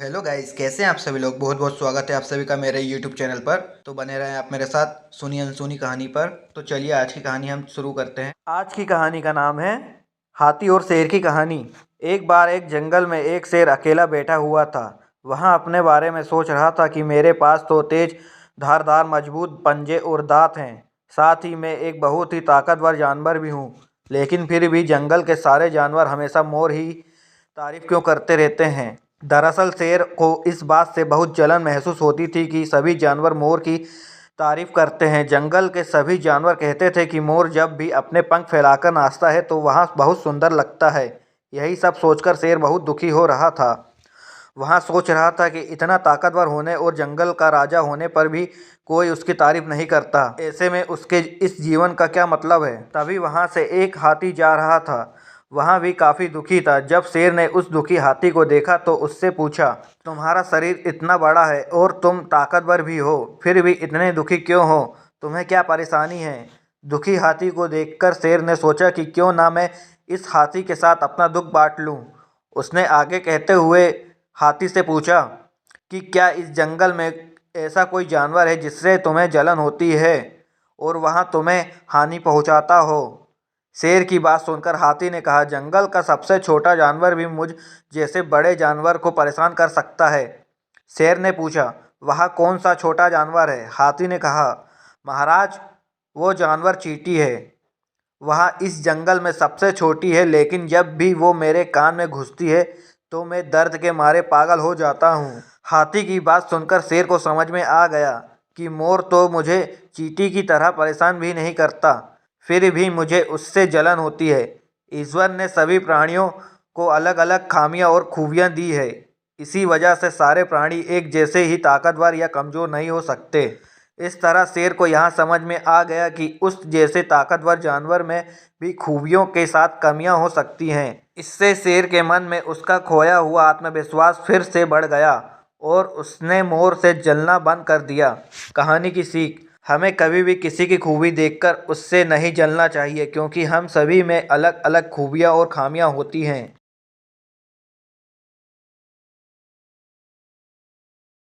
Hello guys, कैसे हैं आप सभी लोग। बहुत बहुत स्वागत है आप सभी का मेरे यूट्यूब चैनल पर। तो बने रहें आप मेरे साथ सुनी अनसुनी कहानी पर। तो चलिए आज की कहानी हम शुरू करते हैं। आज की कहानी का नाम है हाथी और शेर की कहानी। एक बार एक जंगल में एक शेर अकेला बैठा हुआ था। वहाँ अपने बारे में सोच रहा था कि मेरे पास तो तेज धारदार मजबूत पंजे और दांत हैं, साथ ही मैं एक बहुत ही ताकतवर जानवर भी हूँ। लेकिन फिर भी जंगल के सारे जानवर हमेशा मोर ही तारीफ क्यों करते रहते हैं। दरअसल शेर को इस बात से बहुत जलन महसूस होती थी कि सभी जानवर मोर की तारीफ करते हैं। जंगल के सभी जानवर कहते थे कि मोर जब भी अपने पंख फैलाकर नाचता है तो वहाँ बहुत सुंदर लगता है। यही सब सोचकर शेर बहुत दुखी हो रहा था। वहाँ सोच रहा था कि इतना ताकतवर होने और जंगल का राजा होने पर भी कोई उसकी तारीफ नहीं करता। ऐसे में उसके इस जीवन का क्या मतलब है। तभी वहाँ से एक हाथी जा रहा था। वहाँ भी काफ़ी दुखी था। जब शेर ने उस दुखी हाथी को देखा तो उससे पूछा, तुम्हारा शरीर इतना बड़ा है और तुम ताकतवर भी हो, फिर भी इतने दुखी क्यों हो? तुम्हें क्या परेशानी है? दुखी हाथी को देखकर शेर ने सोचा कि क्यों ना मैं इस हाथी के साथ अपना दुख बांट लूं। उसने आगे कहते हुए हाथी से पूछा कि क्या इस जंगल में ऐसा कोई जानवर है जिससे तुम्हें जलन होती है और वहाँ तुम्हें हानि पहुँचाता हो? शेर की बात सुनकर हाथी ने कहा, जंगल का सबसे छोटा जानवर भी मुझ जैसे बड़े जानवर को परेशान कर सकता है। शेर ने पूछा, वह कौन सा छोटा जानवर है? हाथी ने कहा, महाराज, वो जानवर चींटी है। वह इस जंगल में सबसे छोटी है, लेकिन जब भी वो मेरे कान में घुसती है तो मैं दर्द के मारे पागल हो जाता हूँ। हाथी की बात सुनकर शेर को समझ में आ गया कि मोर तो मुझे चींटी की तरह परेशान भी नहीं करता, फिर भी मुझे उससे जलन होती है। ईश्वर ने सभी प्राणियों को अलग अलग खामियां और खूबियां दी है। इसी वजह से सारे प्राणी एक जैसे ही ताकतवर या कमज़ोर नहीं हो सकते। इस तरह शेर को यहाँ समझ में आ गया कि उस जैसे ताकतवर जानवर में भी खूबियों के साथ कमियां हो सकती हैं। इससे शेर के मन में उसका खोया हुआ आत्मविश्वास फिर से बढ़ गया और उसने मोर से जलना बंद कर दिया। कहानी की सीख, हमें कभी भी किसी की खूबी देखकर उससे नहीं जलना चाहिए, क्योंकि हम सभी में अलग अलग खूबियाँ और खामियाँ होती हैं।